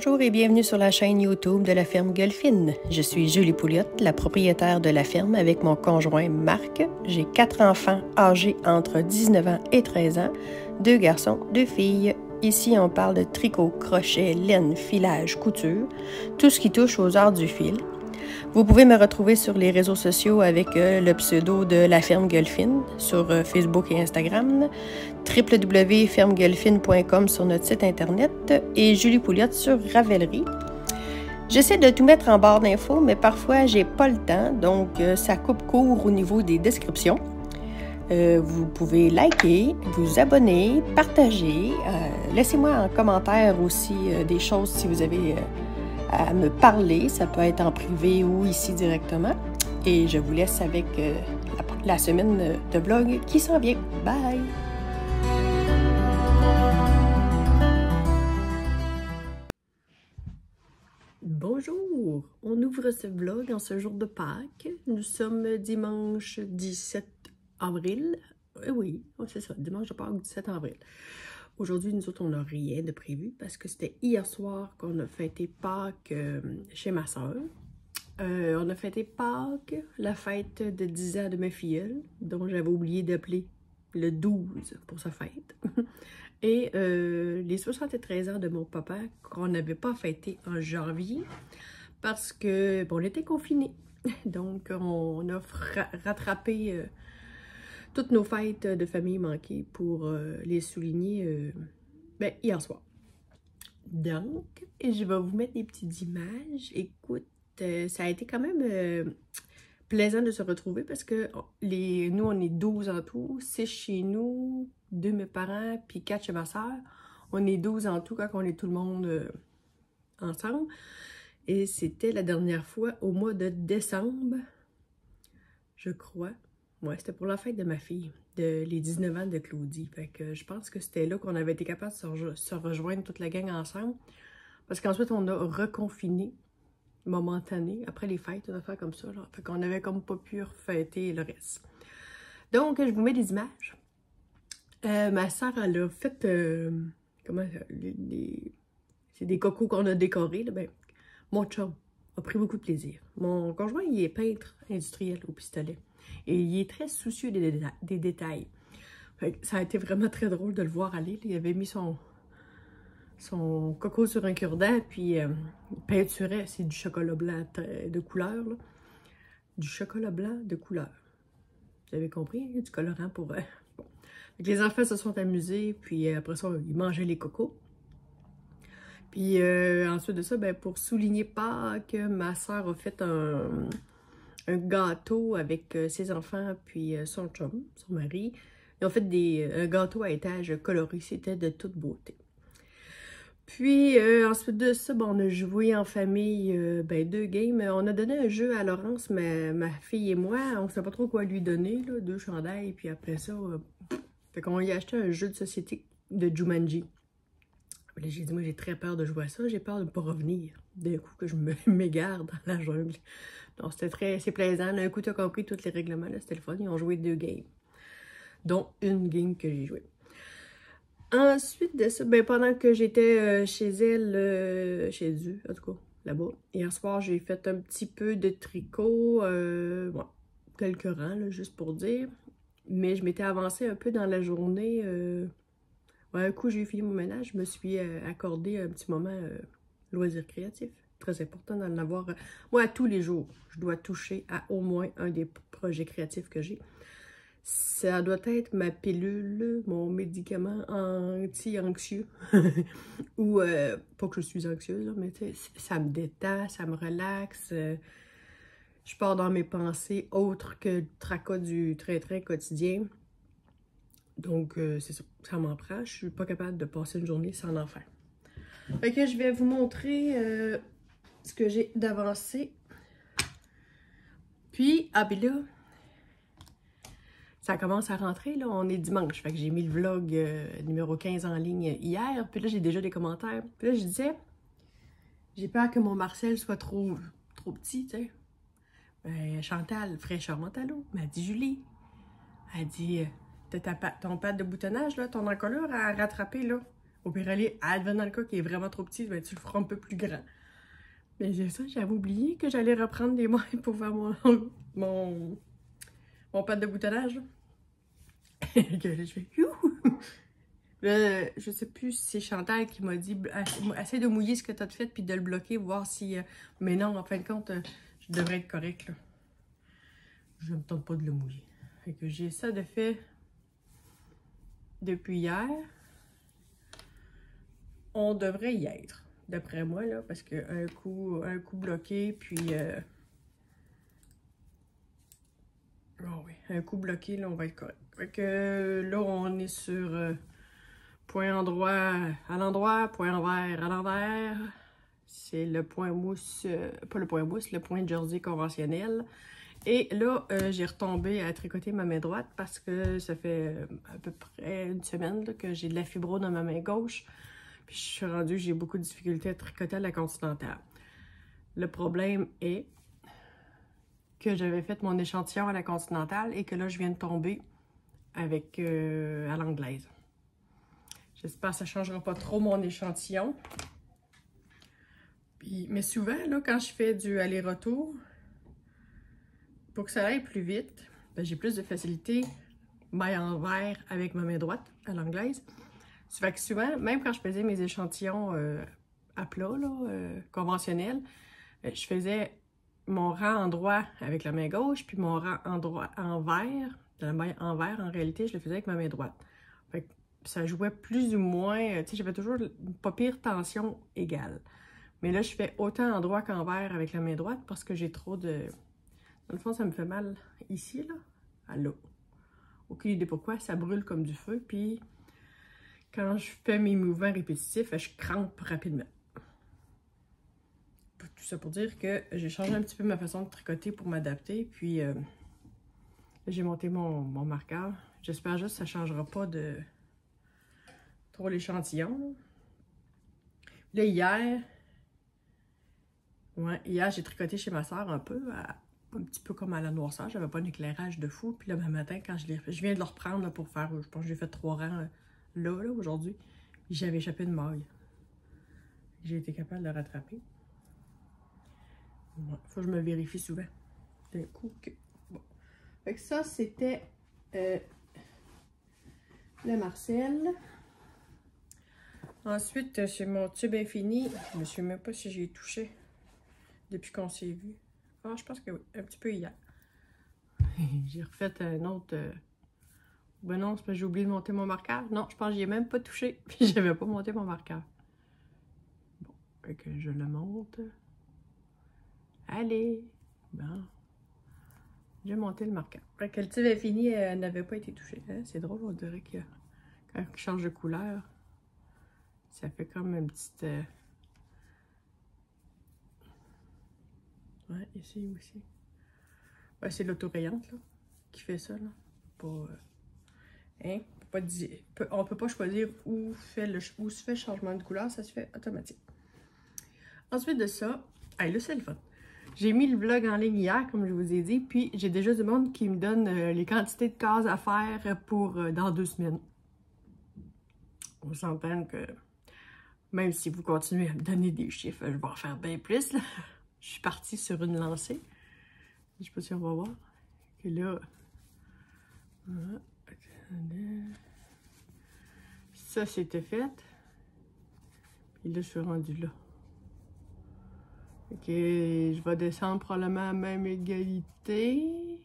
Bonjour et bienvenue sur la chaîne YouTube de la ferme Gueulfine. Je suis Julie Pouliotte, la propriétaire de la ferme avec mon conjoint Marc. J'ai 4 enfants âgés entre 19 ans et 13 ans, 2 garçons, 2 filles. Ici, on parle de tricot, crochet, laine, filage, couture, tout ce qui touche aux arts du fil. Vous pouvez me retrouver sur les réseaux sociaux avec le pseudo de la ferme Gueulfine sur Facebook et Instagram, www.fermegueulfine.com sur notre site internet et Julie Pouliotte sur Ravelry. J'essaie de tout mettre en barre d'infos, mais parfois j'ai pas le temps, donc ça coupe court au niveau des descriptions. Vous pouvez liker, vous abonner, partager. Laissez-moi en commentaire aussi des choses si vous avez à me parler. Ça peut être en privé ou ici directement. Et je vous laisse avec la semaine de vlog qui s'en vient. Bye! Bonjour! On ouvre ce vlog en ce jour de Pâques. Nous sommes dimanche 17 avril. Oui, c'est ça, dimanche de Pâques 17 avril. Aujourd'hui, nous autres, on n'a rien de prévu parce que c'était hier soir qu'on a fêté Pâques chez ma soeur. On a fêté Pâques, la fête de 10 ans de ma filleule, dont j'avais oublié d'appeler le 12 pour sa fête. Et les 73 ans de mon papa, qu'on n'avait pas fêté en janvier parce que bon, on était confinés. Donc, on a rattrapé toutes nos fêtes de famille manquées pour les souligner hier soir. Donc, je vais vous mettre des petites images. Écoute, ça a été quand même plaisant de se retrouver parce que nous, on est 12 en tout, 6 chez nous, 2 mes parents, puis 4 chez ma soeur. On est 12 en tout quand on est tout le monde ensemble. Et c'était la dernière fois au mois de décembre, je crois. Ouais, c'était pour la fête de ma fille, les 19 ans de Claudie. Fait que je pense que c'était là qu'on avait été capable de se rejoindre toute la gang ensemble. Parce qu'ensuite, on a reconfiné, momentané, après les fêtes, une affaire comme ça. Genre. Fait qu'on avait comme pas pu fêter le reste. Donc, je vous mets des images. Ma soeur, elle a fait, c'est des cocos qu'on a décorés. Là. Ben, mon chum a pris beaucoup de plaisir. Mon conjoint, il est peintre industriel au pistolet. Et il est très soucieux des détails. Fait que ça a été vraiment très drôle de le voir aller. Il avait mis son coco sur un cure-dent, puis il peinturait. C'est du chocolat blanc de couleur. Là. Du chocolat blanc de couleur. Vous avez compris? Il y a du colorant pour... Bon. Fait que les enfants se sont amusés, puis après ça, ils mangeaient les cocos. Puis ensuite de ça, ben, pour souligner Pâques, ma soeur a fait un gâteau avec ses enfants puis son chum, son mari. Ils ont fait un gâteau à étage coloré. C'était de toute beauté. Puis ensuite de ça, bon, on a joué en famille 2 games. On a donné un jeu à Laurence, ma fille et moi. On ne sait pas trop quoi lui donner, là, 2 chandails. Puis après ça, fait qu'on lui a acheté un jeu de société de Jumanji. J'ai dit, moi, j'ai très peur de jouer à ça. J'ai peur de ne pas revenir. D'un coup, que je m'égare dans la jungle. Donc, c'est plaisant. D'un coup, tu as compris tous les règlements. C'était le fun. Ils ont joué 2 games. Dont une game que j'ai jouée. Ensuite de ça, ben, pendant que j'étais chez elle, chez eux, en tout cas, là-bas. Hier soir, j'ai fait un petit peu de tricot. Bon, quelques rangs, là, juste pour dire. Mais je m'étais avancée un peu dans la journée. Ouais, un coup, j'ai fini mon ménage, je me suis accordé un petit moment loisir créatif. Très important d'en avoir. Moi, à tous les jours, je dois toucher à au moins un des projets créatifs que j'ai. Ça doit être ma pilule, mon médicament anti-anxieux. Ou, pas que je suis anxieuse, là, mais ça me détend, ça me relaxe. Je pars dans mes pensées autres que le tracas du train-train quotidien. Donc, c'est ça, ça m'en prend. Je suis pas capable de passer une journée sans en faire. Fait que je vais vous montrer ce que j'ai d'avancé. Puis, puis là, ça commence à rentrer, là. On est dimanche. Fait que j'ai mis le vlog numéro 15 en ligne hier. Puis là, j'ai déjà des commentaires. Puis là, je disais, j'ai peur que mon Marcel soit trop petit, tu sais. Ben, Chantal, fraîcheur mentalo, m'a dit Julie. Elle dit... T'as ton pad de boutonnage, là, ton encolure à rattraper, là. Au pire, aller, advenant le cas qui est vraiment trop petit, ben, tu le feras un peu plus grand. Mais c'est ça, j'avais oublié que j'allais reprendre des mailles pour faire mon pad de boutonnage. Que là, je fais youhou! Là, je sais plus si c'est Chantal qui m'a dit essaie de mouiller ce que tu as fait puis de le bloquer, voir si. Mais non, en fin de compte, je devrais être correct là. Je me tente pas de le mouiller. Fait que j'ai ça de fait depuis hier. On devrait y être, d'après moi, là, parce que un coup bloqué, puis. Oh oui, un coup bloqué, là, on va être correct. Fait que là, on est sur. Point endroit à l'endroit, point envers à l'envers. C'est le point mousse, pas le point mousse, le point jersey conventionnel. Et là, j'ai retombé à tricoter ma main droite parce que ça fait à peu près une semaine là, que j'ai de la fibro dans ma main gauche. Puis je suis rendue, j'ai beaucoup de difficultés à tricoter à la continentale. Le problème est que j'avais fait mon échantillon à la continentale et que là, je viens de tomber avec à l'anglaise. J'espère que ça ne changera pas trop mon échantillon. Mais souvent, là, quand je fais du aller-retour, pour que ça aille plus vite, ben, j'ai plus de facilité maille envers avec ma main droite à l'anglaise. Ça fait que souvent, même quand je faisais mes échantillons à plat, conventionnels, je faisais mon rang en droit avec la main gauche, puis mon rang en droit envers, la main envers, en réalité, je le faisais avec ma main droite. Fait que ça jouait plus ou moins, tu sais, j'avais toujours une pas pire tension égale. Mais là, je fais autant en droit qu'envers avec la main droite parce que j'ai trop de... Dans le fond, ça me fait mal ici, là, à là. Aucune idée pourquoi, ça brûle comme du feu, puis quand je fais mes mouvements répétitifs, je crampe rapidement. Tout ça pour dire que j'ai changé un petit peu ma façon de tricoter pour m'adapter, puis j'ai monté mon marqueur. J'espère juste que ça ne changera pas de trop l'échantillon. Là, hier, j'ai tricoté chez ma soeur un peu, un petit peu comme à la noirceur. J'avais pas un éclairage de fou. Puis là, le matin, quand je viens de le reprendre là, pour faire, je pense que j'ai fait 3 rangs là aujourd'hui. J'avais échappé une maille. J'ai été capable de le rattraper. Ouais, faut que je me vérifie souvent. D'un coup que... Bon. Fait que ça, c'était le Marcel. Ensuite, c'est mon tube infini. Je ne sais même pas si j'ai touché depuis qu'on s'est vu. Ah, je pense que oui, un petit peu hier. J'ai refait un autre... Ben non, c'est parce que j'ai oublié de monter mon marqueur. Non, je pense que j'y ai même pas touché. Puis j'avais pas monté mon marqueur. Bon, fait que je le monte. Allez! Bon. J'ai monté le marqueur. Fait que le tube infini n'avait pas été touché. Hein? C'est drôle, on dirait que quand il change de couleur, ça fait comme une petite... Ouais, ici aussi. Ouais, c'est l'autorayante, là, qui fait ça, là. Pas... Hein? On peut pas choisir où se fait le changement de couleur, ça se fait automatique. Ensuite de ça, là, c'est le fun. J'ai mis le vlog en ligne hier, comme je vous ai dit, puis j'ai déjà du monde qui me donne les quantités de cases à faire pour dans 2 semaines. On s'entend que même si vous continuez à me donner des chiffres, je vais en faire bien plus, là. Je suis partie sur une lancée. Je sais pas si on va voir. Et là, ça c'était fait. Et là, je suis rendue là. Ok, je vais descendre probablement à la même égalité.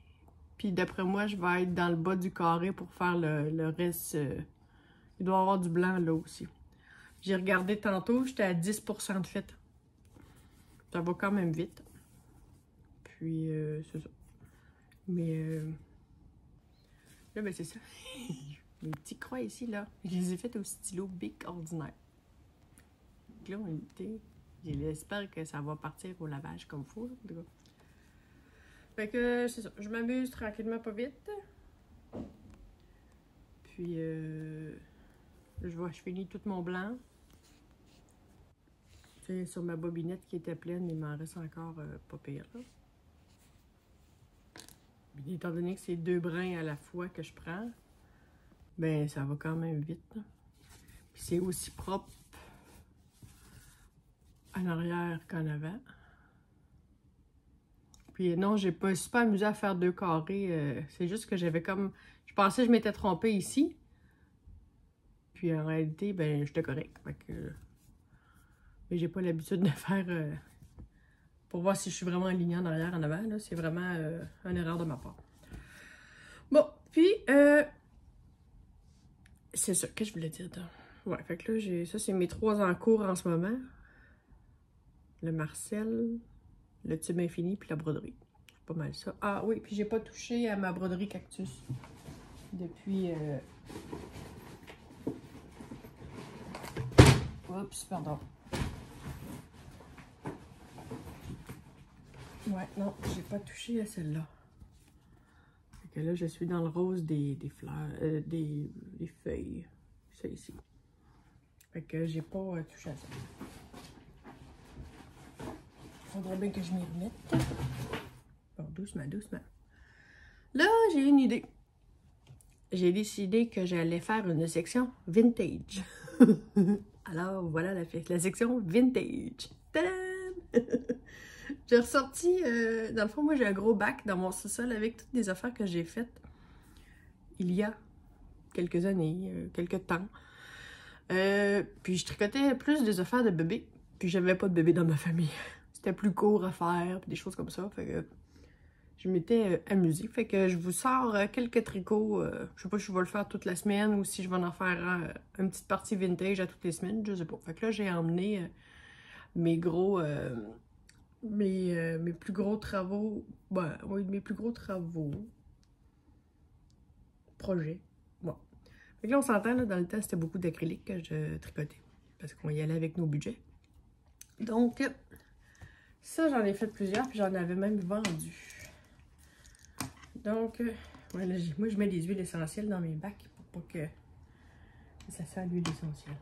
Puis d'après moi, je vais être dans le bas du carré pour faire le reste. Il doit y avoir du blanc là aussi. J'ai regardé tantôt, j'étais à 10% de fait. Ça va quand même vite. Puis, c'est ça. Mais, là, ben c'est ça. Mes petits croix ici, là, je les ai faites au stylo Bic ordinaire. Donc là, j'espère que ça va partir au lavage comme il faut. Fait que, c'est ça. Je m'amuse tranquillement, pas vite. Puis, je finis tout mon blanc. C'est sur ma bobinette qui était pleine, il m'en reste encore pas pire, là. Puis, étant donné que c'est 2 brins à la fois que je prends, ben ça va quand même vite, là. Puis c'est aussi propre en arrière qu'en avant. Puis non, je me suis pas amusée à faire 2 carrés. C'est juste que j'avais comme... Je pensais que je m'étais trompée ici. Puis en réalité, ben, j'étais correcte. Fait que... Mais j'ai pas l'habitude de faire... pour voir si je suis vraiment alignée en arrière, en avant. C'est vraiment une erreur de ma part. Bon, puis... c'est ça que je voulais dire. Ouais, fait que là, ça, c'est mes 3 en cours en ce moment. Le Marcel, le tube infini, puis la broderie. C'est pas mal ça. Ah oui, puis j'ai pas touché à ma broderie cactus depuis... Oups, pardon. Ouais, non, j'ai pas touché à celle-là. Fait que là, je suis dans le rose des fleurs, des feuilles. Ça ici. Fait que j'ai pas touché à ça. Faudrait bien que je m'y remette. Bon, doucement, doucement. Là, j'ai une idée. J'ai décidé que j'allais faire une section vintage. Alors, voilà la section vintage. Tadam! J'ai ressorti, dans le fond, moi j'ai un gros bac dans mon sous-sol avec toutes les affaires que j'ai faites il y a quelques années, quelques temps. Puis je tricotais plus des affaires de bébé, puis j'avais pas de bébé dans ma famille. C'était plus court à faire, puis des choses comme ça. Fait que je m'étais amusée. Fait que je vous sors quelques tricots. Je sais pas si je vais le faire toute la semaine ou si je vais en faire une petite partie vintage à toutes les semaines. Je sais pas. Fait que là, j'ai emmené mes gros... mes plus gros travaux, ben, oui, mes plus gros travaux, projets, bon. Fait que là, on s'entend, dans le temps, c'était beaucoup d'acrylique que je tricotais, parce qu'on y allait avec nos budgets. Donc, ça, j'en ai fait plusieurs, puis j'en avais même vendu. Donc, ouais, là, moi, je mets des huiles essentielles dans mes bacs, pour pas que ça sent l'huile essentielle.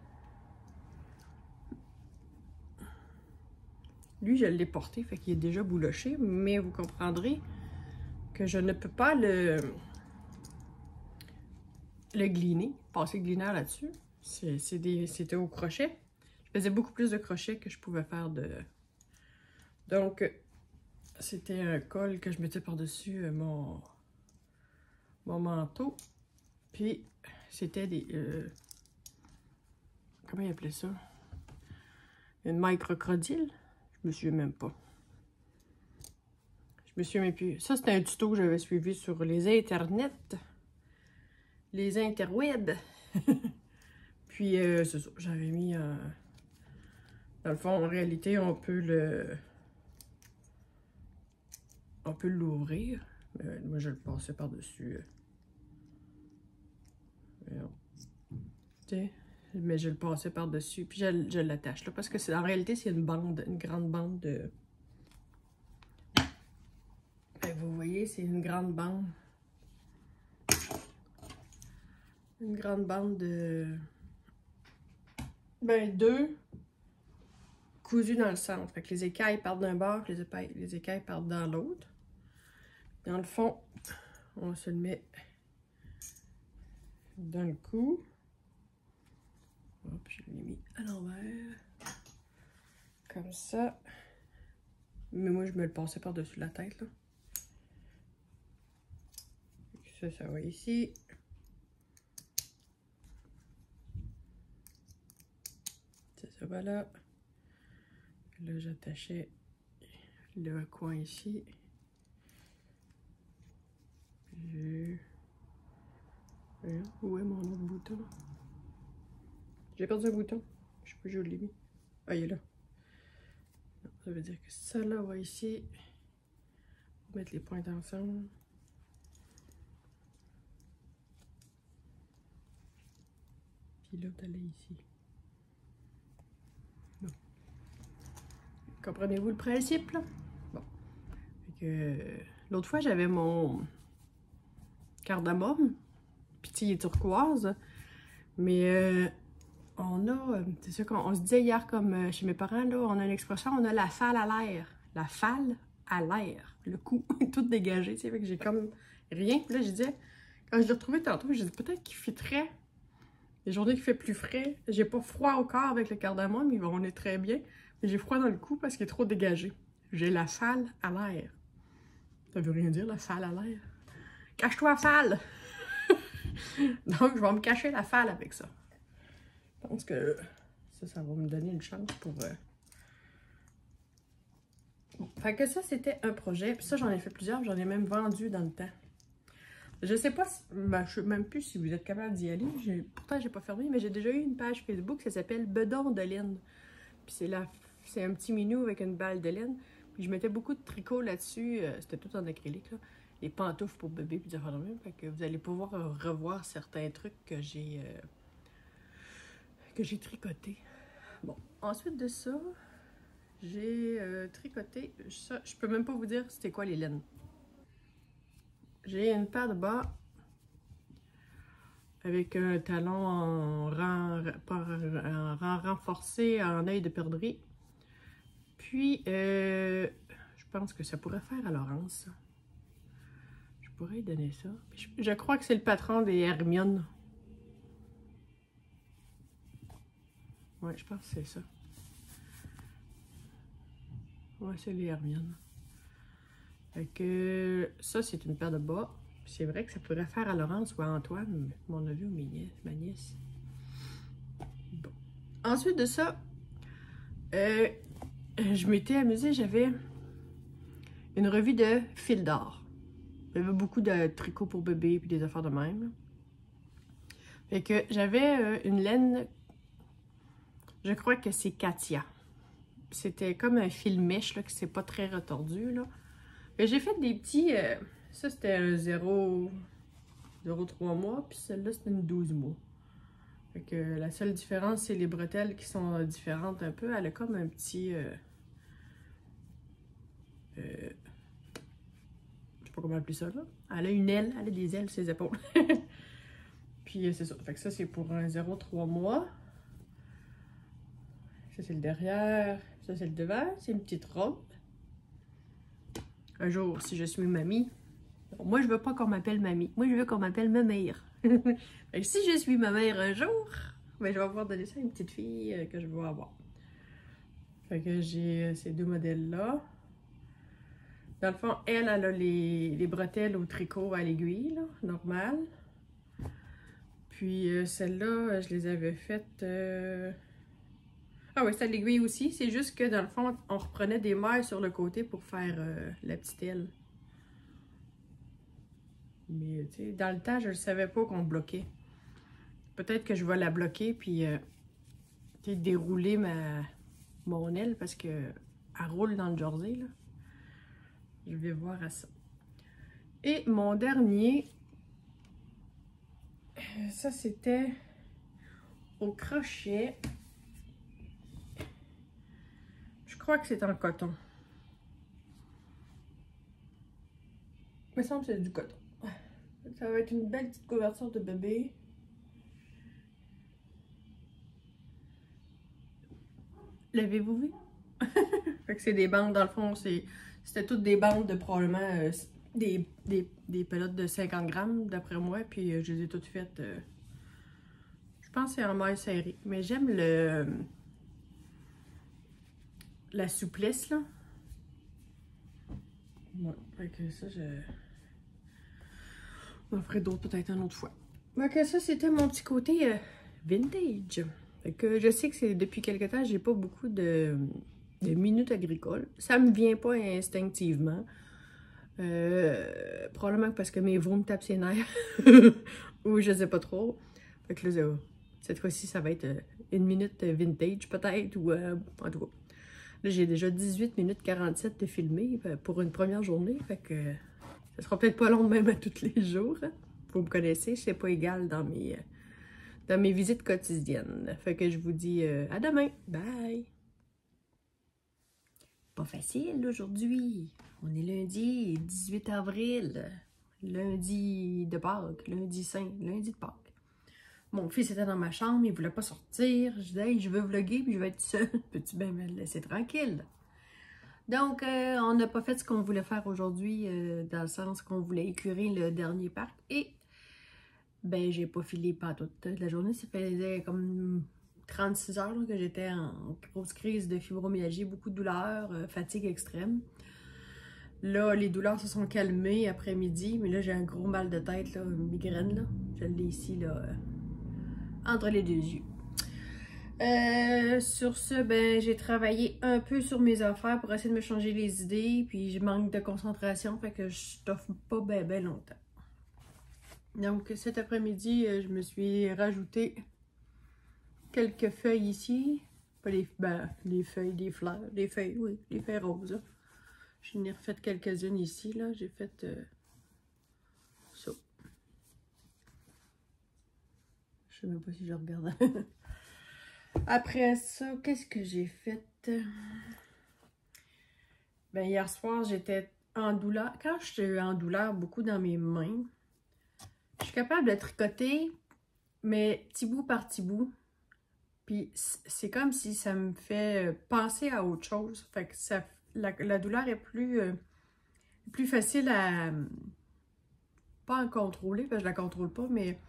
Lui, je l'ai porté, fait qu'il est déjà bouloché, mais vous comprendrez que je ne peux pas le gliner, passer le gliner là-dessus. C'était au crochet. Je faisais beaucoup plus de crochets que je pouvais faire de... Donc, c'était un col que je mettais par-dessus mon manteau. Puis, c'était des... comment ils appelaient ça? Une maille crocodile. Je me souviens même pas. Je me souviens même plus. Ça, c'était un tuto que j'avais suivi sur les internets. Les interwebs. Puis, c'est ça. J'avais mis... dans le fond, en réalité, on peut l'ouvrir. Moi, je le passais par-dessus. Mais je le passais par-dessus. Puis, je l'attache là. Parce que en réalité, c'est une bande. Une grande bande de... Et vous voyez, c'est une grande bande. Une grande bande de... Ben, 2 cousus dans le centre. Fait que les écailles partent d'un bord, les écailles partent dans l'autre. Dans le fond, on se le met dans le cou. Hop, je l'ai mis à l'envers. Comme ça. Mais moi, je me le passais par-dessus la tête, là. Ça va ici. Ça va là. Là, j'attachais le coin ici. Où est mon autre bouton? J'ai perdu un bouton. Je sais pas où je l'ai mis. Ah, il est là. Non, ça veut dire que ça là va ici. On va mettre les pointes ensemble. Puis l'autre, elle est ici. Bon. Comprenez-vous le principe, là? Bon. L'autre fois, j'avais mon cardamome. Puis, il est turquoise. Mais c'est ça qu'on se disait hier, comme chez mes parents, là, on a une expression, on a la falle à l'air. La falle à l'air. Le cou est tout dégagé, tu sais, fait que j'ai comme rien. Puis là, je disais, quand je l'ai retrouvé tantôt, j'ai dit peut-être qu'il fitterait Les journées qui fait plus frais, j'ai pas froid au corps avec le cardamome, on est très bien. Mais j'ai froid dans le cou parce qu'il est trop dégagé. J'ai la falle à l'air. Ça veut rien dire, la falle à l'air. Cache-toi, falle! Donc, je vais me cacher la falle avec ça. Je pense que ça va me donner une chance pour... Bon, fait que ça, c'était un projet. Puis ça, j'en ai fait plusieurs. J'en ai même vendu dans le temps. Je sais pas si... Ben, je sais même plus si vous êtes capable d'y aller. Pourtant, j'ai pas fermé, mais j'ai déjà eu une page Facebook. Ça s'appelle Bedon de laine. Puis c'est un petit minou avec une balle de laine. Puis je mettais beaucoup de tricot là-dessus. C'était tout en acrylique, là. Les pantoufles pour bébé, puis des affaires de même. Fait que vous allez pouvoir revoir certains trucs que j'ai tricotés. Bon, ensuite de ça, j'ai tricoté ça. Je peux même pas vous dire c'était quoi les laines. J'ai une paire de bas avec un talon en rang renforcé en œil de perdrix. Puis, je pense que ça pourrait faire à Laurence. Je pourrais lui donner ça. Je crois que c'est le patron des Hermione. Ouais, je pense que c'est ça. Ouais, c'est les Hermione. Fait que ça, c'est une paire de bas. C'est vrai que ça pourrait faire à Laurence ou à Antoine, mon neveu ou ma nièce. Bon. Ensuite de ça, je m'étais amusée, j'avais une revue de fil d'or. Il y avait beaucoup de tricots pour bébé puis des affaires de même. Fait que j'avais une laine, je crois que c'est Katia. C'était comme un fil mèche, là, qui c'est pas très retordu, là. J'ai fait des petits... ça, c'était un 0,3 mois, puis celle-là, c'était une 12 mois. Fait que la seule différence, c'est les bretelles qui sont différentes un peu. Elle a comme un petit... je sais pas comment appeler ça, là. Elle a une aile, elle a des ailes sur ses épaules. Puis c'est ça. Fait que ça, c'est pour un 0,3 mois. Ça, c'est le derrière. Ça, c'est le devant. C'est une petite robe. Un jour, si je suis mamie... Moi, je veux pas qu'on m'appelle mamie. Moi, je veux qu'on m'appelle ma mère. Fait que si je suis ma mère un jour, ben, je vais pouvoir donner ça à une petite fille que je veux avoir. Fait que j'ai ces deux modèles-là. Dans le fond, elle a les bretelles au tricot à l'aiguille, normal. Puis celle-là, je les avais faites... Ah oui, c'est à l'aiguille aussi. C'est juste que dans le fond, on reprenait des mailles sur le côté pour faire la petite aile. Mais tu sais, dans le temps, je ne savais pas qu'on bloquait. Peut-être que je vais la bloquer puis dérouler mon aile parce qu'elle roule dans le jersey, là. Je vais voir à ça. Et mon dernier, ça c'était au crochet. Je crois que c'est en coton. Il me semble que c'est du coton. Ça va être une belle petite couverture de bébé. L'avez-vous vu? Fait que c'est des bandes, dans le fond, c'était toutes des bandes de probablement des pelotes de 50 grammes, d'après moi. Puis je les ai toutes faites, je pense que c'est en maille serrée. Mais j'aime la souplesse, là. Ouais, fait que ça, on en ferait d'autres peut-être une autre fois. Fait que ça, c'était mon petit côté vintage. Fait que je sais que c'est depuis quelque temps, j'ai pas beaucoup de minutes agricoles. Ça me vient pas instinctivement. Probablement parce que mes veaux me tapent ses nerfs. Ou je sais pas trop. Fait que là, cette fois-ci, ça va être une minute vintage peut-être. Ou en tout cas. Là, j'ai déjà 18 minutes 47 de filmer pour une première journée. Fait que ça sera peut-être pas long même à tous les jours. Hein. Vous me connaissez, c'est pas égal dans mes visites quotidiennes. Fait que je vous dis à demain. Bye! Pas facile aujourd'hui. On est lundi 18 avril. Lundi de Pâques. Lundi Saint. Lundi de Pâques. Mon fils était dans ma chambre, il voulait pas sortir. Je disais, hey, je veux vlogger puis je vais être seule. Peux-tu bien me laisser tranquille? Donc, on n'a pas fait ce qu'on voulait faire aujourd'hui, dans le sens qu'on voulait écurer le dernier parc. Et ben j'ai pas filé pas toute la journée. Ça faisait comme 36 heures là, que j'étais en grosse crise de fibromyalgie, beaucoup de douleurs, fatigue extrême. Là, les douleurs se sont calmées après-midi, mais là, j'ai un gros mal de tête, là, une migraine, là. Je l'ai ici, là, entre les deux yeux. Sur ce, ben, j'ai travaillé un peu sur mes affaires pour essayer de me changer les idées, puis je manque de concentration, fait que je toffe pas ben longtemps. Donc, cet après-midi, je me suis rajouté quelques feuilles ici. Pas les, ben, les feuilles, des fleurs, des feuilles, oui, les feuilles roses, là. J'en ai refait quelques-unes ici, là. J'ai fait ça. Je sais même pas si je regarde. Après ça, qu'est-ce que j'ai fait? Ben, hier soir, j'étais en douleur. Quand je suis en douleur beaucoup dans mes mains, je suis capable de tricoter, mais petit bout par petit bout. Puis c'est comme si ça me fait penser à autre chose. Fait que ça, la douleur est plus facile à... pas à contrôler, parce que je la contrôle pas, mais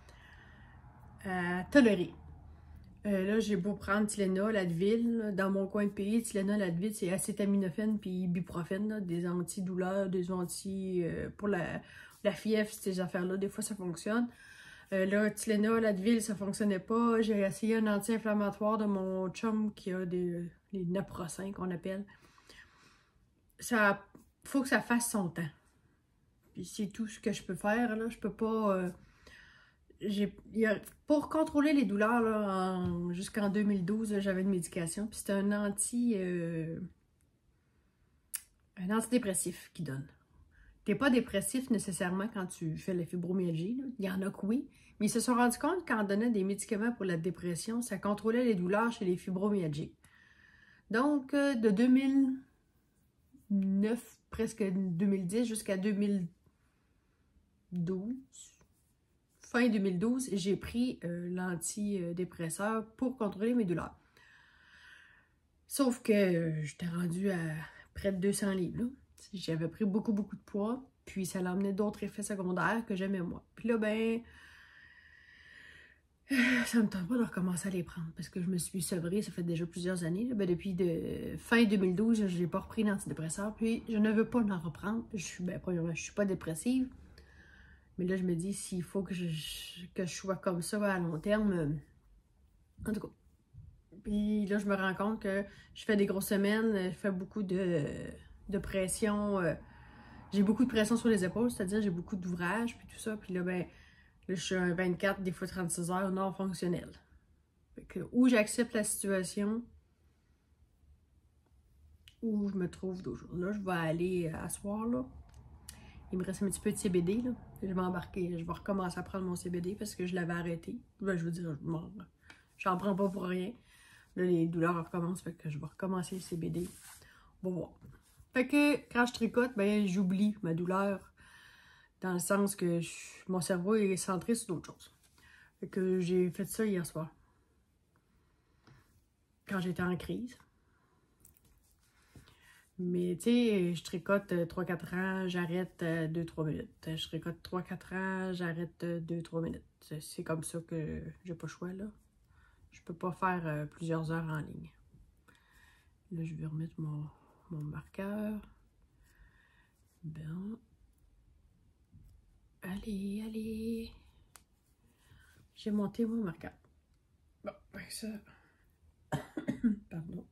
à tolérer. Là, j'ai beau prendre Tylenol, Advil. Dans mon coin de pays, Tylenol, Advil, c'est acétaminophène puis ibuprofène, là, des antidouleurs, des anti... pour la fièvre, ces affaires-là, des fois ça fonctionne. Là, Tylenol, Advil, ça fonctionnait pas. J'ai essayé un anti-inflammatoire de mon chum qui a les naproxen qu'on appelle. Ça, faut que ça fasse son temps. Puis c'est tout ce que je peux faire, là. Je peux pas... pour contrôler les douleurs, jusqu'en 2012, j'avais une médication. Puis c'est un antidépressif qui donne. T'es pas dépressif nécessairement quand tu fais la fibromyalgie, là. Il y en a que oui. Mais ils se sont rendus compte qu'en donnant des médicaments pour la dépression, ça contrôlait les douleurs chez les fibromyalgiques. Donc, de 2009, presque 2010, jusqu'à 2012, fin 2012, j'ai pris l'antidépresseur pour contrôler mes douleurs. Sauf que j'étais rendue à près de 200 livres, là. J'avais pris beaucoup de poids, puis ça l'emmenait d'autres effets secondaires que j'aimais moi. Puis là, ben, ça me tente pas de recommencer à les prendre, parce que je me suis sevrée, ça fait déjà plusieurs années. Là. Ben, depuis fin 2012, je n'ai pas repris d'antidépresseur, puis je ne veux pas en reprendre. Premièrement, je suis pas dépressive, mais là, je me dis, s'il faut que je sois comme ça à long terme, en tout cas. Puis là, je me rends compte que je fais des grosses semaines, je fais beaucoup de pression. J'ai beaucoup de pression sur les épaules, c'est-à-dire j'ai beaucoup d'ouvrage, puis tout ça. Puis là, ben, là, je suis un 24, des fois 36 heures non fonctionnel. Fait que, ou j'accepte la situation, ou je me trouve d'autres jours. Là, je vais aller asseoir, là. Il me reste un petit peu de CBD, là. Je vais embarquer, je vais recommencer à prendre mon CBD parce que je l'avais arrêté. Ben, je veux dire, j'en prends pas pour rien. Là, les douleurs recommencent, fait que je vais recommencer le CBD. On va voir. Fait que quand je tricote, ben j'oublie ma douleur. Dans le sens que mon cerveau est centré sur d'autres choses. Fait que j'ai fait ça hier soir. Quand j'étais en crise. Mais tu sais, je tricote 3-4 ans, j'arrête 2-3 minutes. Je tricote 3-4 ans, j'arrête 2-3 minutes. C'est comme ça que j'ai pas le choix, là. Je peux pas faire plusieurs heures en ligne. Là, je vais remettre mon marqueur. Bon. Allez. J'ai monté mon marqueur. Bon, avec ça. Pardon.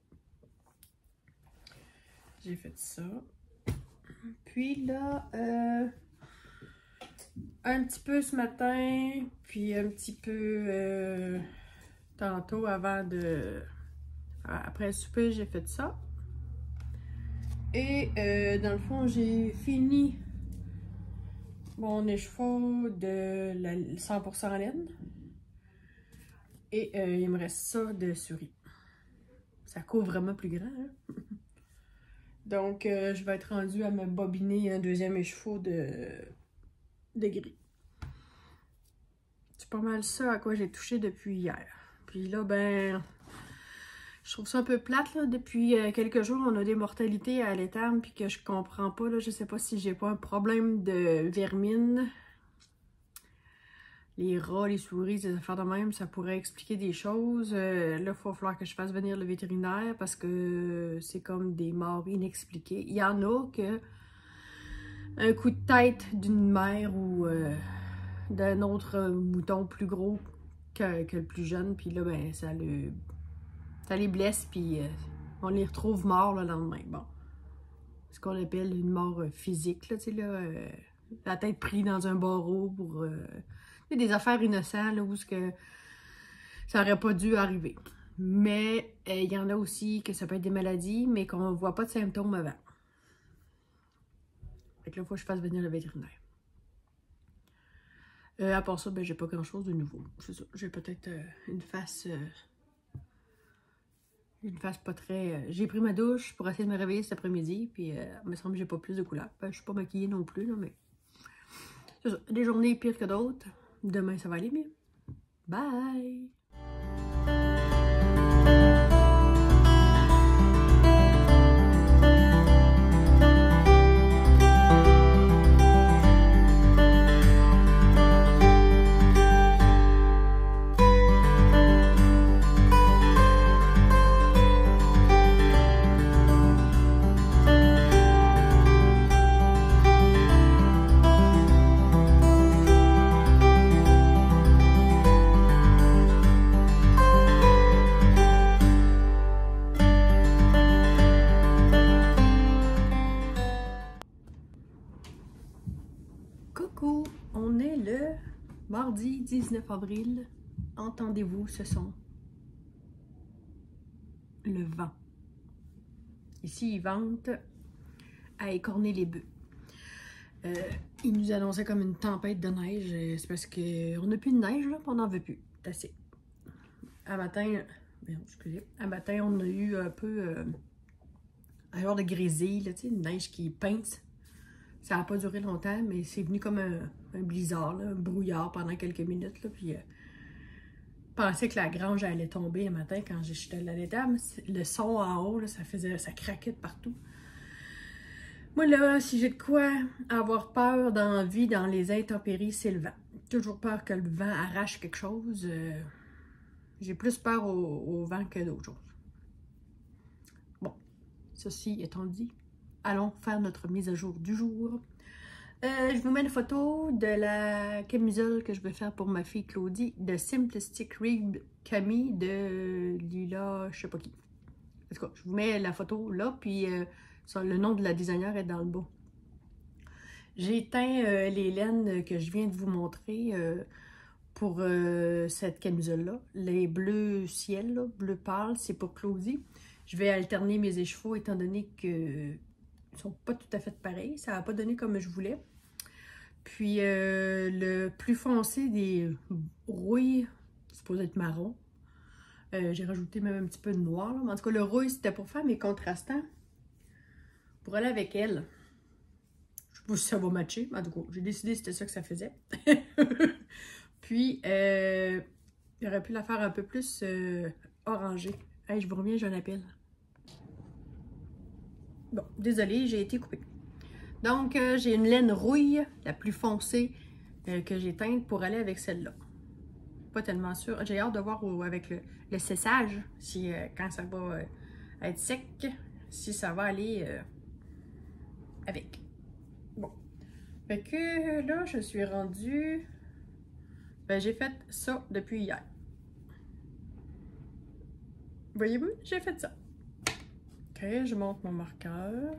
J'ai fait ça. Puis là, un petit peu ce matin, puis un petit peu tantôt avant de... Après le souper, j'ai fait ça. Et dans le fond, j'ai fini mon écheveau de la 100% laine. Et il me reste ça de souris. Ça court vraiment plus grand, hein? Donc, je vais être rendue à me bobiner un deuxième écheveau de gris. C'est pas mal ça à quoi j'ai touché depuis hier. Puis là, ben, je trouve ça un peu plate, là. Depuis quelques jours, on a des mortalités à l'étable, puis que je comprends pas, là. Je sais pas si j'ai pas un problème de vermine. les rats, les souris, des affaires de même, ça pourrait expliquer des choses. Là, il va falloir que je fasse venir le vétérinaire parce que c'est comme des morts inexpliquées. Il y en a que un coup de tête d'une mère ou d'un autre mouton plus gros que le plus jeune, puis là, ben, ça les blesse, puis on les retrouve morts le lendemain. Bon, ce qu'on appelle une mort physique, là, tu sais, là, la tête prise dans un barreau pour des affaires innocentes, là, où ça aurait pas dû arriver. Mais il y en a aussi que ça peut être des maladies, mais qu'on voit pas de symptômes avant. Fait que là, il faut que je fasse venir le vétérinaire. À part ça, ben, j'ai pas grand-chose de nouveau. C'est ça. J'ai peut-être une face pas très... J'ai pris ma douche pour essayer de me réveiller cet après-midi, puis il me semble que j'ai pas plus de couleurs. Ben, je suis pas maquillée non plus, là, mais... C'est ça. Des journées pires que d'autres. Demain, ça va aller mieux. Bye! Coucou, on est le mardi 19 avril. Entendez-vous ce son? Le vent. Ici, il vente à écorner les bœufs. Il nous annonçait comme une tempête de neige. C'est parce qu'on n'a plus de neige, là, on n'en veut plus. C'est assez. À matin, on a eu un peu un genre de grésil, là, une neige qui pince. Ça n'a pas duré longtemps, mais c'est venu comme un blizzard, là, un brouillard pendant quelques minutes. Là, puis, je pensais que la grange allait tomber un matin quand j'étais à l'étable. Le son en haut, là, ça craquait de partout. Moi, là, si j'ai de quoi avoir peur dans la vie, dans les intempéries, c'est le vent. Toujours peur que le vent arrache quelque chose. J'ai plus peur au vent que d'autres choses. Bon, ceci étant dit, allons faire notre mise à jour du jour. Je vous mets une photo de la camisole que je vais faire pour ma fille Claudie de Simplistic Rib Camille de Lila, je sais pas qui. En tout cas, je vous mets la photo là, puis le nom de la designer est dans le bas. J'ai teint les laines que je viens de vous montrer pour cette camisole-là. Les bleus ciel, là, bleu pâle, c'est pour Claudie. Je vais alterner mes écheveaux étant donné que ils sont pas tout à fait pareils. Ça n'a pas donné comme je voulais. Puis le plus foncé des rouilles, c'est supposé être marron. J'ai rajouté même un petit peu de noir. Là. Mais en tout cas, le rouille, c'était pour faire mes contrastants. Pour aller avec elle. Je sais pas si ça va matcher. Mais en tout cas, j'ai décidé que c'était ça que ça faisait. Puis, j'aurais pu la faire un peu plus orangée. Hey, je vous reviens, j'ai un appel. Bon, désolée, j'ai été coupée. Donc, j'ai une laine rouille, la plus foncée que j'ai teinte pour aller avec celle-là. Pas tellement sûre. J'ai hâte de voir avec le séchage, si, quand ça va être sec, si ça va aller avec. Bon. Fait que là, je suis rendue... Ben, j'ai fait ça depuis hier. Voyez-vous, j'ai fait ça. Ok, je monte mon marqueur.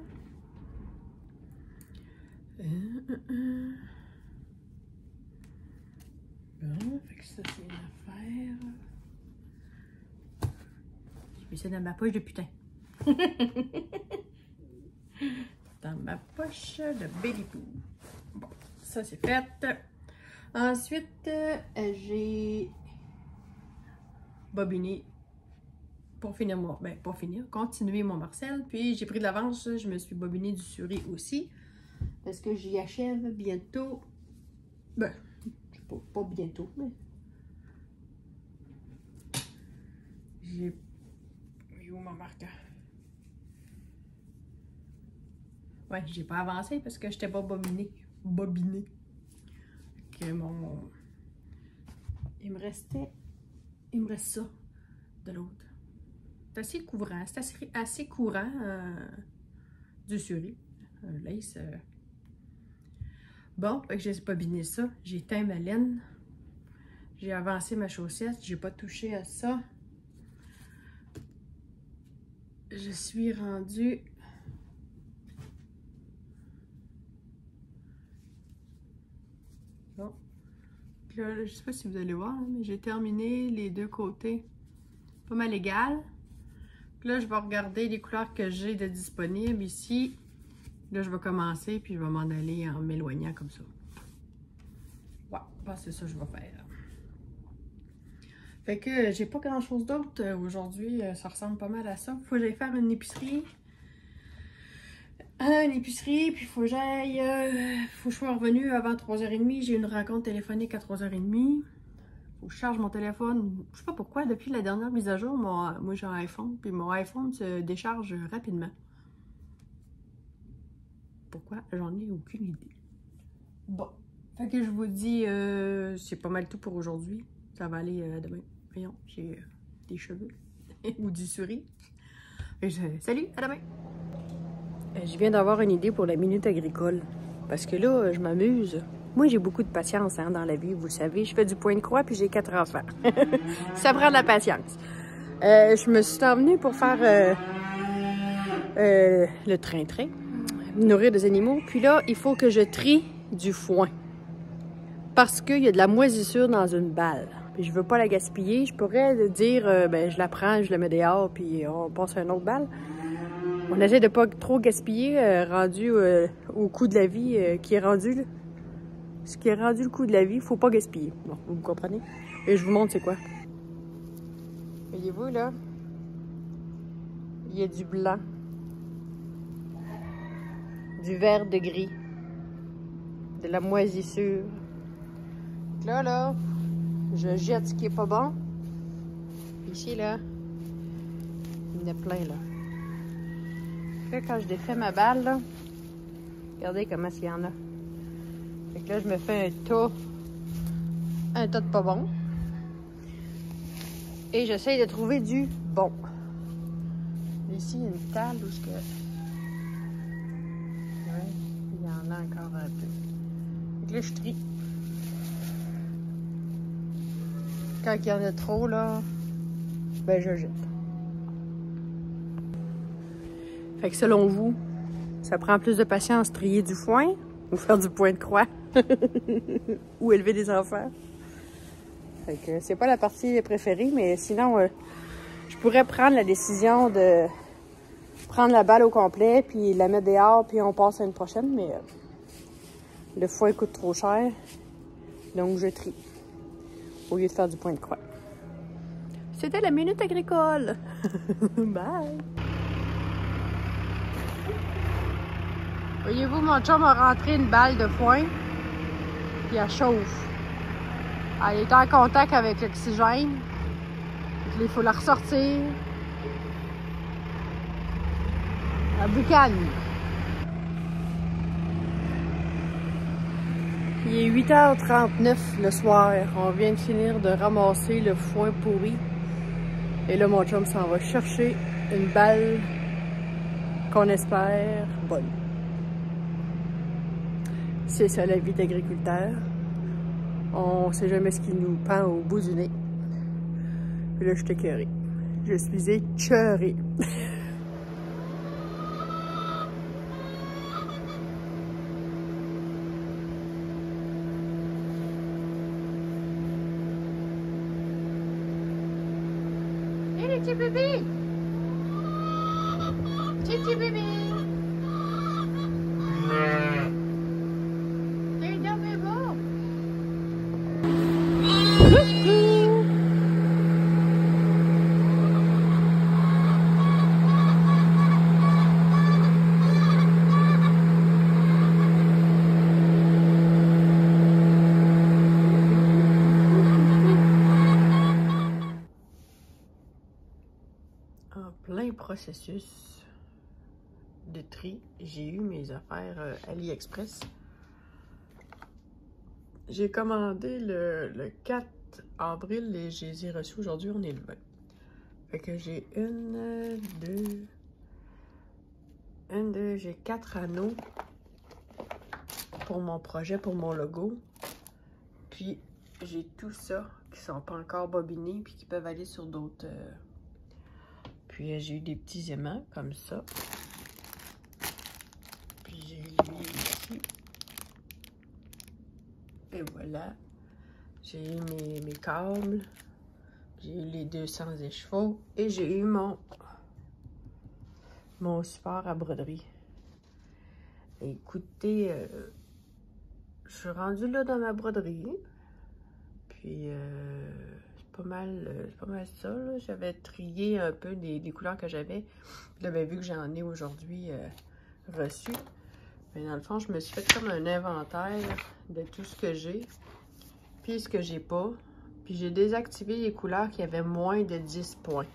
Bon, fait que ça, c'est une affaire. Je mets ça dans ma poche de putain. Dans ma poche de baby poo. Bon, ça, c'est fait. Ensuite, j'ai bobiné pour finir mon... Ben, pour finir, continuer mon Marcel. Puis, j'ai pris de l'avance, je me suis bobiné du Suri aussi. Parce que j'y achève bientôt. Ben, je sais pas bientôt, mais... J'ai... Où mon marqueur? Ouais, j'ai pas avancé parce que j'étais pas bobiné. Que il me reste ça de l'autre. C'est assez couvrant, c'est assez courant du suri. Un lace. Bon, fait que j'ai bobiné ça. J'ai éteint ma laine. J'ai avancé ma chaussette. J'ai pas touché à ça. Je suis rendue... Bon. Là, je sais pas si vous allez voir, mais j'ai terminé les deux côtés pas mal égal. Là, je vais regarder les couleurs que j'ai de disponibles ici. Là, je vais commencer, puis je vais m'en aller en m'éloignant comme ça. Ouais, bah, c'est ça que je vais faire. Fait que j'ai pas grand chose d'autre aujourd'hui. Ça ressemble pas mal à ça. Faut que j'aille faire une épicerie. Puis faut que j'aille... faut que je sois revenue avant 3h30. J'ai une rencontre téléphonique à 3h30. Faut que je charge mon téléphone. Je sais pas pourquoi, depuis la dernière mise à jour, moi j'ai un iPhone. Puis mon iPhone se décharge rapidement. Pourquoi? J'en ai aucune idée. Bon. Fait que je vous dis, c'est pas mal tout pour aujourd'hui. Ça va aller demain. Voyons, j'ai des cheveux. Ou du souris. Salut, à demain! Je viens d'avoir une idée pour la minute agricole. Parce que là, je m'amuse. Moi, j'ai beaucoup de patience dans la vie, vous le savez. Je fais du point de croix puis j'ai 4 enfants. Ça prend de la patience. Je me suis emmenée pour faire le train-train. Nourrir des animaux. Puis là, il faut que je trie du foin. Parce qu'il y a de la moisissure dans une balle. Puis je veux pas la gaspiller. Je pourrais dire, ben, je la prends, je la mets dehors, puis on passe à une autre balle. On essaie de pas trop gaspiller, rendu au coût de la vie qui est rendu. Là. Ce qui est rendu le coût de la vie, faut pas gaspiller. Bon, vous me comprenez? Et je vous montre c'est quoi. Voyez-vous, là? Il y a du blanc. Du vert de gris. De la moisissure. Là, je jette ce qui est pas bon. Ici, là, il y en a plein, là. Là, quand je défais ma balle, là, regardez comment il y en a. Fait que là, je me fais un tas de pas bon. Et j'essaye de trouver du bon. Ici, il y a une table où ce que... Ouais, il y en a encore un peu. Fait que là, je trie. Quand il y en a trop, là, ben je jette. Fait que selon vous, ça prend plus de patience trier du foin ou faire du point de croix ou élever des enfants? Fait que c'est pas la partie préférée, mais sinon, je pourrais prendre la décision de prendre la balle au complet, puis la mettre dehors, puis on passe à une prochaine, mais le foin coûte trop cher, donc je trie au lieu de faire du point de croix. C'était la minute agricole. Bye! Voyez-vous, mon chum a rentré une balle de foin, puis elle chauffe. Elle est en contact avec l'oxygène. Il faut la ressortir. Elle boucane. Il est 8h39 le soir. On vient de finir de ramasser le foin pourri. Et là, mon chum s'en va chercher une balle qu'on espère bonne. C'est ça la vie d'agriculteur. On sait jamais ce qui nous pend au bout du nez. Et là, je suis écœurée. Je suis écœurée. Hé, les petits bébés! Petit bébé! T'es dans mes bras! En plein processus de tri, j'ai eu mes affaires AliExpress. J'ai commandé le 4 avril et je les ai reçus aujourd'hui, on est le 20. Fait que j'ai j'ai 4 anneaux pour mon projet, pour mon logo. Puis j'ai tout ça qui sont pas encore bobinés puis qui peuvent aller sur d'autres. Puis j'ai eu des petits aimants comme ça. Puis j'ai lui ici. Et voilà. J'ai eu mes câbles. J'ai eu les 200 écheveaux. Et j'ai eu mon support à broderie. Écoutez, je suis rendue là dans ma broderie. Puis c'est pas mal ça. J'avais trié un peu des couleurs que j'avais. Là, ben, vu que j'en ai aujourd'hui reçu, ben, dans le fond, je me suis fait comme un inventaire de tout ce que j'ai. Puis ce que j'ai pas. Puis j'ai désactivé les couleurs qui avaient moins de 10 points.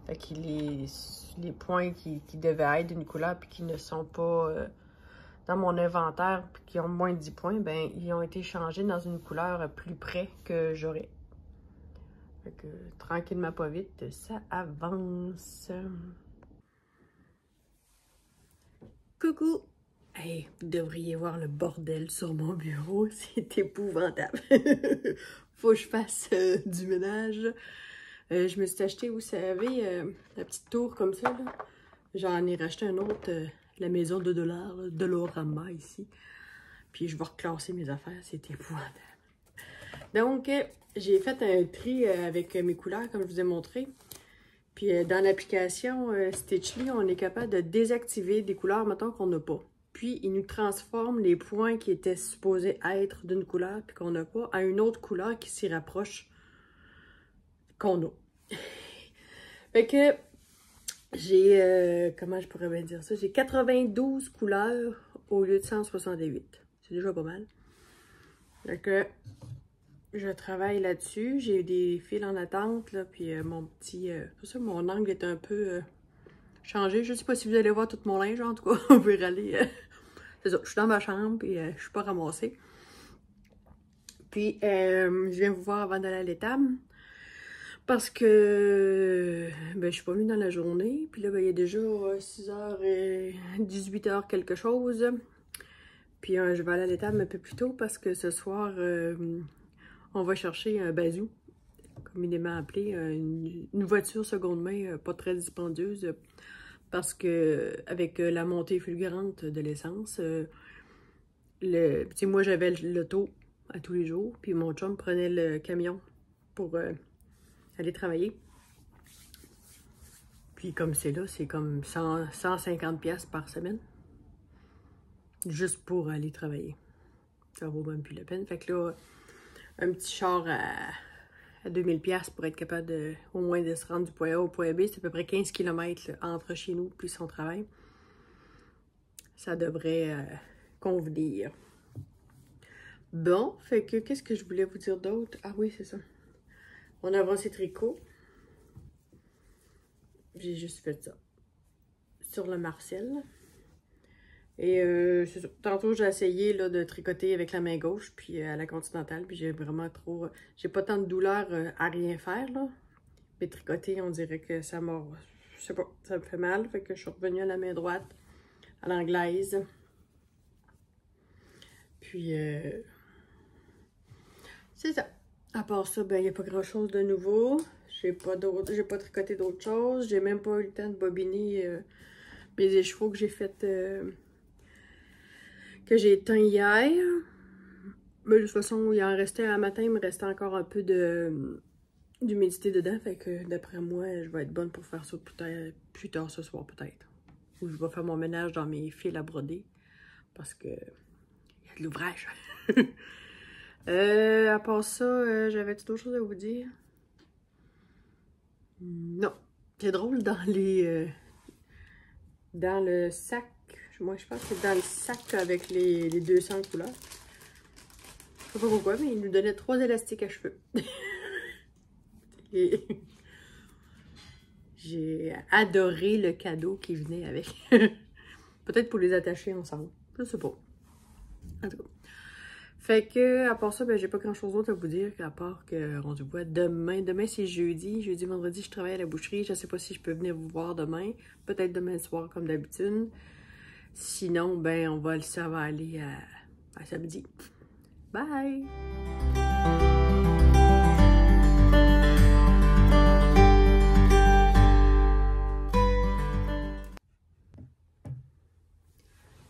Fait que les points qui devaient être d'une couleur puis qui ne sont pas dans mon inventaire puis qui ont moins de 10 points, ben ils ont été changés dans une couleur plus près que j'aurais. Fait que tranquillement pas vite, ça avance. Coucou! Hey, vous devriez voir le bordel sur mon bureau, c'est épouvantable. Faut que je fasse du ménage. Je me suis acheté, vous savez, la petite tour comme ça, là. J'en ai racheté un autre, la maison de dollars, Dollarama ici. Puis je vais reclasser mes affaires, c'est épouvantable. Donc, j'ai fait un tri avec mes couleurs, comme je vous ai montré. Puis dans l'application Stitchly, on est capable de désactiver des couleurs, mettons, qu'on n'a pas. Puis, il nous transforme les points qui étaient supposés être d'une couleur, puis qu'on n'a pas, à une autre couleur qui s'y rapproche qu'on a. Fait que j'ai, comment je pourrais bien dire ça? J'ai 92 couleurs au lieu de 168. C'est déjà pas mal. Fait que je travaille là-dessus. J'ai des fils en attente, là, puis mon petit... tout ça, mon angle est un peu changé. Je sais pas si vous allez voir tout mon linge, en tout cas. On peut aller... c'est ça, je suis dans ma chambre, puis je suis pas ramassée. Puis, je viens vous voir avant d'aller à l'étable. Parce que ben, je suis pas venue dans la journée. Puis là, ben, il y a déjà 6h et 18h quelque chose. Puis je vais aller à l'étable un peu plus tôt parce que ce soir, on va chercher un bazou, communément appelé, une voiture seconde main pas très dispendieuse. Parce que avec la montée fulgurante de l'essence, moi j'avais l'auto à tous les jours. Puis mon chum prenait le camion pour... aller travailler. Puis comme c'est là, c'est comme 150$ par semaine. Juste pour aller travailler. Ça vaut même plus la peine. Fait que là, un petit char à 2000$ pour être capable de, au moins de se rendre du point A au point B. C'est à peu près 15 km là, entre chez nous puis son travail. Ça devrait convenir. Bon, fait que qu'est-ce que je voulais vous dire d'autre? Ah oui, c'est ça. On a avancé tricot. J'ai juste fait ça. Sur le Marcel. Et tantôt, j'ai essayé là, de tricoter avec la main gauche, puis à la Continentale. Puis j'ai vraiment trop... j'ai pas tant de douleur à rien faire, là. Mais tricoter, on dirait que ça m'a... je sais pas, ça me fait mal. Fait que je suis revenue à la main droite, à l'anglaise. Puis... c'est ça. À part ça, ben, il n'y a pas grand-chose de nouveau. J'ai pas tricoté d'autres choses. J'ai même pas eu le temps de bobiner mes écheveaux que j'ai fait... que j'ai éteint hier. Mais de toute façon, il en restait un matin, il me restait encore un peu d'humidité dedans. Fait que d'après moi, je vais être bonne pour faire ça plus tard ce soir peut-être. Ou je vais faire mon ménage dans mes fils à broder. Parce que il y a de l'ouvrage. À part ça, j'avais-tu d'autres choses à vous dire? Non. C'est drôle dans dans le sac. Moi, je pense que c'est dans le sac avec les 200 couleurs. Je sais pas pourquoi, mais il nous donnait 3 élastiques à cheveux. Et j'ai adoré le cadeau qui venait avec. Peut-être pour les attacher ensemble. Je sais pas. En tout cas. Fait que, à part ça, ben, j'ai pas grand chose d'autre à vous dire, à part qu'on se voit demain. Demain, c'est jeudi. Jeudi, vendredi, je travaille à la boucherie. Je sais pas si je peux venir vous voir demain. Peut-être demain soir, comme d'habitude. Sinon, ben, ça va aller à samedi. Bye!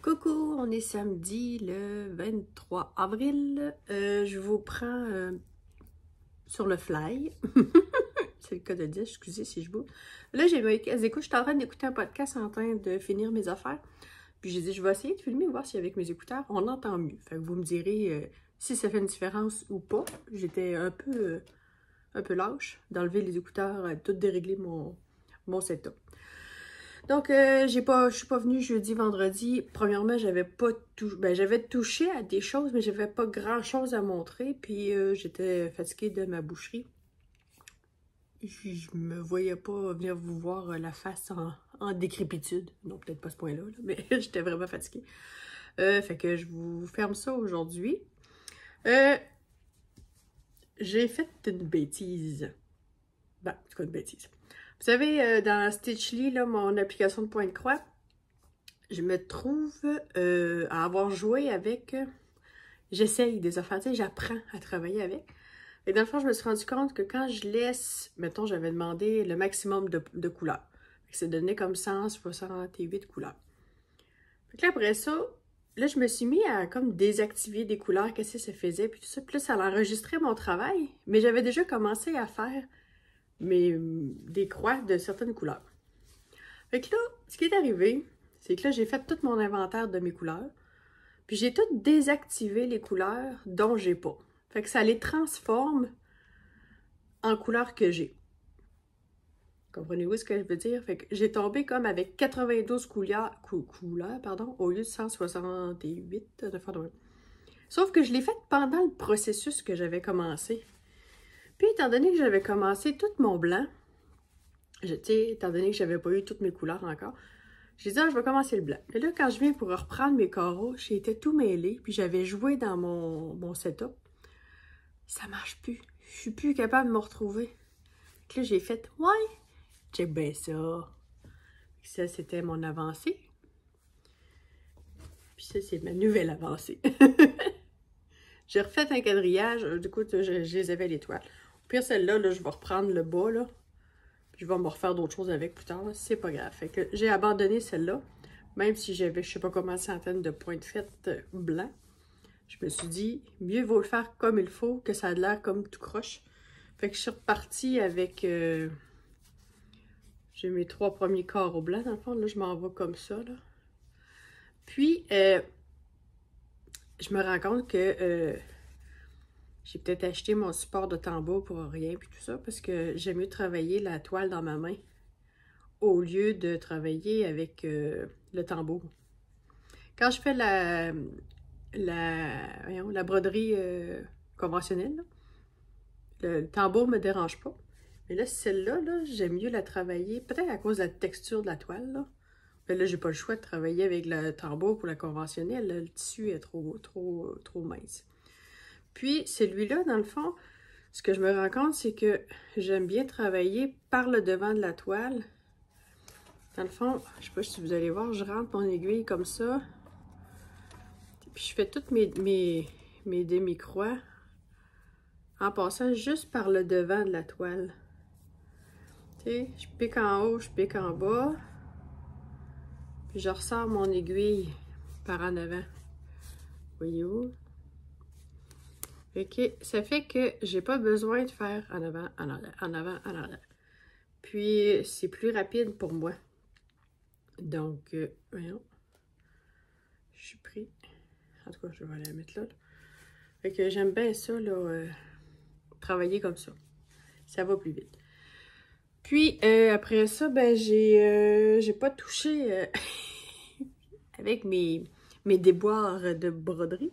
Coucou, on est samedi le 23 avril. Je vous prends sur le fly. C'est le cas de dire, excusez si je bouge. Là, j'ai mes écoutes. Je suis en train d'écouter un podcast en train de finir mes affaires. Puis j'ai dit, je vais essayer de filmer, voir si avec mes écouteurs, on entend mieux. Fait que vous me direz si ça fait une différence ou pas. J'étais un peu lâche d'enlever les écouteurs, tout dérégler mon setup. Donc, je suis pas venue jeudi, vendredi. Premièrement, j'avais touché à des choses, mais j'avais pas grand-chose à montrer. Puis, j'étais fatiguée de ma boucherie. Je me voyais pas venir vous voir la face en décrépitude. Non, peut-être pas ce point-là, mais j'étais vraiment fatiguée. Fait que je vous ferme ça aujourd'hui. J'ai fait une bêtise. Ben, c'est quoi une bêtise? Vous savez, dans Stitchly, là, mon application de point de croix, je me trouve à avoir joué avec... j'essaye des affaires, tu sais, j'apprends à travailler avec. Et dans le fond, je me suis rendu compte que quand je laisse... Mettons, j'avais demandé le maximum de couleurs. C'est donné comme 168 couleurs. Fait que là, après ça, là, je me suis mis à comme désactiver des couleurs, qu'est-ce que ça faisait, puis tout ça. Puis là, ça enregistrait mon travail. Mais j'avais déjà commencé à faire des croix de certaines couleurs. Fait que là, ce qui est arrivé, c'est que là, j'ai fait tout mon inventaire de mes couleurs. Puis j'ai tout désactivé les couleurs dont j'ai pas. Fait que ça les transforme en couleurs que j'ai. Comprenez-vous ce que je veux dire? Fait que j'ai tombé comme avec 92 couleurs, au lieu de 168. Sauf que je l'ai fait pendant le processus que j'avais commencé. Puis, étant donné que j'avais commencé tout mon blanc, étant donné que j'avais pas eu toutes mes couleurs encore, j'ai dit, je vais commencer le blanc. Et là, quand je viens pour reprendre mes carreaux, j'étais tout mêlé, puis j'avais joué dans mon setup. Ça marche plus. Je suis plus capable de me retrouver. Puis là, j'ai fait, ouais, check bien ça. Ça, c'était mon avancée. Puis ça, c'est ma nouvelle avancée. J'ai refait un quadrillage. Du coup, je les avais à l'étoile. Au pire, celle-là, là, je vais reprendre le bas, là. Puis je vais me refaire d'autres choses avec plus tard. C'est pas grave. Fait que j'ai abandonné celle-là. Même si j'avais, je sais pas combien de centaines de points de fête blancs. Je me suis dit, mieux vaut le faire comme il faut que ça a l'air comme tout croche. Fait que je suis repartie avec... j'ai mes 3 premiers carreaux blancs, dans le fond. Là, je m'en vais comme ça, là. Puis, je me rends compte que j'ai peut-être acheté mon support de tambour pour rien, puis tout ça, parce que j'aime mieux travailler la toile dans ma main au lieu de travailler avec le tambour. Quand je fais la broderie conventionnelle, là, le tambour me dérange pas. Mais là, celle-là, là, j'aime mieux la travailler, peut-être à cause de la texture de la toile, là. Mais là, j'ai pas le choix de travailler avec le tambour pour la conventionnelle. Là, le tissu est trop mince. Puis, celui-là, dans le fond, ce que je me rends compte, c'est que j'aime bien travailler par le devant de la toile. Dans le fond, je sais pas si vous allez voir, je rentre mon aiguille comme ça. Puis, je fais toutes mes demi-croix en passant juste par le devant de la toile. Tu sais, je pique en haut, je pique en bas. Puis je ressors mon aiguille par en avant. Voyez-vous? OK. Ça fait que j'ai pas besoin de faire en avant, en arrière, en avant, en arrière. Puis c'est plus rapide pour moi. Donc, voyons. Je suis pris. En tout cas, je vais la mettre là. Fait que j'aime bien ça, là, travailler comme ça. Ça va plus vite. Puis, après ça, ben, j'ai pas touché avec mes déboires de broderie.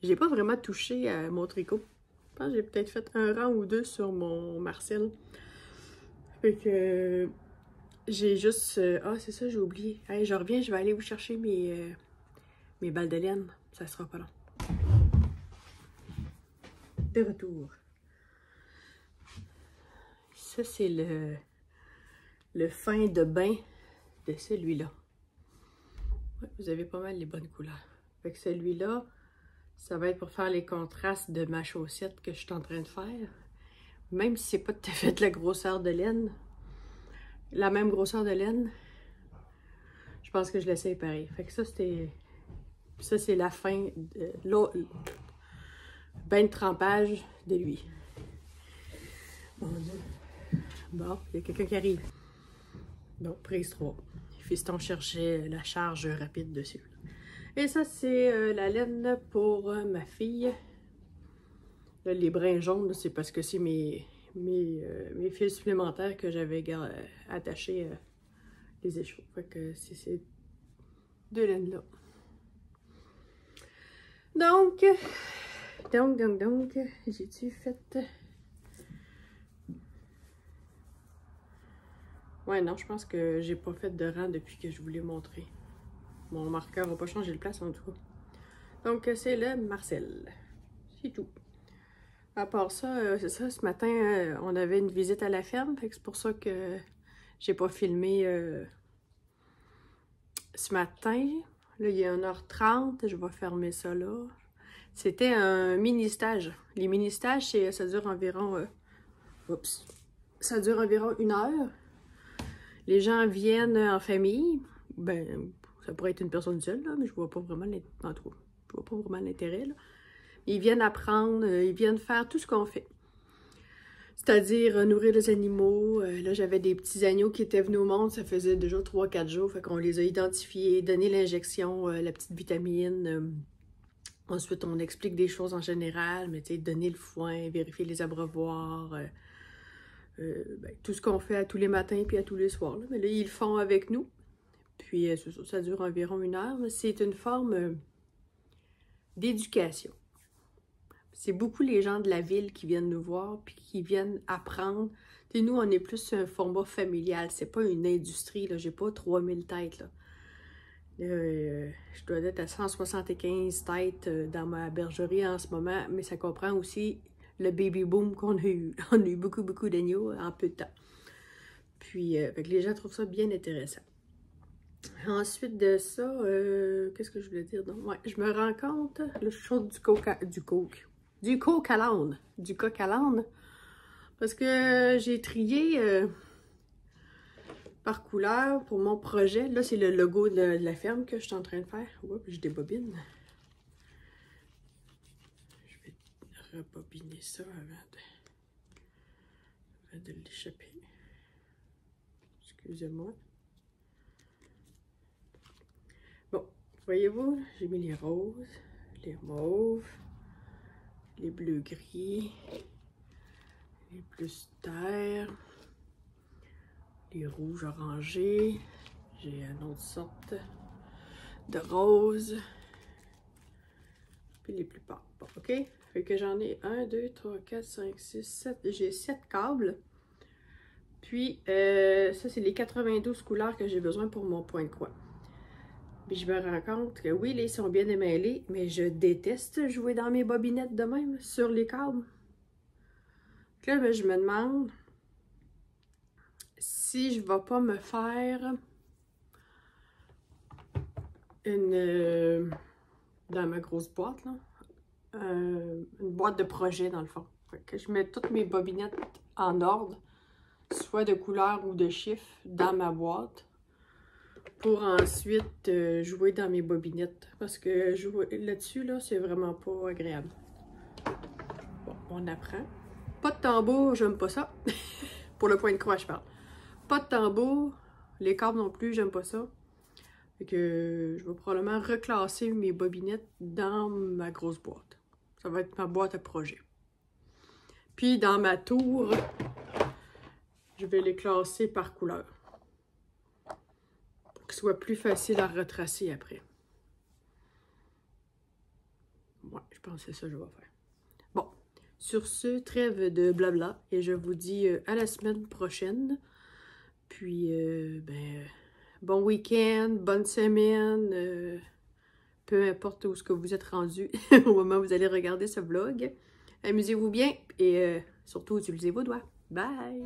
J'ai pas vraiment touché à mon tricot. Je pense que j'ai peut-être fait un rang ou deux sur mon Marcel. Fait que j'ai juste... ah, c'est ça, j'ai oublié. Hey, je reviens, je vais aller vous chercher mes balles de laine. Ça sera pas long. de retour. Ça, c'est le fin de bain de celui-là. Ouais, vous avez pas mal les bonnes couleurs. Fait que celui-là, ça va être pour faire les contrastes de ma chaussette que je suis en train de faire. Même si c'est pas tout à fait de la grosseur de laine, la même grosseur de laine, je pense que je l'essaye pareil. Fait que ça, c'est la fin de bain de trempage de lui. Mon Dieu. Bon, il y a quelqu'un qui arrive. Donc, prise 3. Fiston cherchait la charge rapide dessus. Et ça, c'est la laine pour ma fille. Là, les brins jaunes, c'est parce que c'est mes fils supplémentaires que j'avais attachés les échos. Fait que c'est ces deux laines-là. Donc, j'ai-tu fait... Ouais, non, je pense que j'ai pas fait de rang depuis que je voulais montrer. Mon marqueur va pas changer de place en tout cas. Donc, c'est le Marcel. C'est tout. À part ça, c'est ça, ce matin, on avait une visite à la ferme. Fait que c'est pour ça que j'ai pas filmé ce matin. Là, il est 1h30. Je vais fermer ça là. C'était un mini-stage. Les mini-stages, ça dure environ... ça dure environ 1 heure. Les gens viennent en famille. Ben, ça pourrait être une personne seule, là, mais je vois pas vraiment l'intérêt. Ils viennent apprendre, ils viennent faire tout ce qu'on fait. C'est-à-dire nourrir les animaux. Là, j'avais des petits agneaux qui étaient venus au monde. Ça faisait déjà 3-4 jours. Fait qu'on les a identifiés, donné l'injection, la petite vitamine. Ensuite, on explique des choses en général, mais tu sais, donner le foin, vérifier les abreuvoirs. Tout ce qu'on fait à tous les matins puis à tous les soirs. Là. Mais là, ils le font avec nous. Puis ça dure environ 1 heure. C'est une forme d'éducation. C'est beaucoup les gens de la ville qui viennent nous voir puis qui viennent apprendre. T'sais, nous, on est plus un format familial. C'est pas une industrie. J'ai pas 3000 têtes. Là. Je dois être à 175 têtes dans ma bergerie en ce moment. Mais ça comprend aussi le baby boom qu'on a eu. On a eu beaucoup d'agneaux en peu de temps. Puis, fait que les gens trouvent ça bien intéressant. Ensuite de ça, qu'est-ce que je voulais dire? Donc, ouais, je me rends compte, là, je chante du coq à l'âne. Parce que j'ai trié par couleur pour mon projet. Là, c'est le logo de la ferme que je suis en train de faire. Oups, je débobine. Rebobiner ça avant de l'échapper. Excusez-moi. Bon, voyez-vous, j'ai mis les roses, les mauves, les bleus-gris, les plus terre, les rouges orangés. J'ai une autre sorte de rose. Puis les plus pâles. Bon, OK? Fait que j'en ai 1, 2, 3, 4, 5, 6, 7. J'ai 7 câbles. Puis, ça, c'est les 92 couleurs que j'ai besoin pour mon point de croix. Puis, je me rends compte que oui, ils sont bien démêlés, mais je déteste jouer dans mes bobinettes de même sur les câbles. Donc là, ben, je me demande si je ne vais pas me faire une... dans ma grosse boîte, là. Une boîte de projet dans le fond. Fait que je mets toutes mes bobinettes en ordre, soit de couleur ou de chiffres, dans ma boîte pour ensuite jouer dans mes bobinettes. Parce que jouer là-dessus, là, c'est vraiment pas agréable. Bon, on apprend. Pas de tambour, j'aime pas ça. Pour le point de croix, je parle. Pas de tambour, les câbles non plus, j'aime pas ça. Fait que je vais probablement reclasser mes bobinettes dans ma grosse boîte. Ça va être ma boîte à projet. Puis dans ma tour, je vais les classer par couleur. Pour que ce soit plus facile à retracer après. Ouais, je pense que c'est ça que je vais faire. Bon, sur ce, trêve de blabla. Et je vous dis à la semaine prochaine. Puis, bon week-end, bonne semaine. Peu importe où ce que vous êtes rendu au moment où vous allez regarder ce vlog. Amusez-vous bien et surtout utilisez vos doigts. Bye!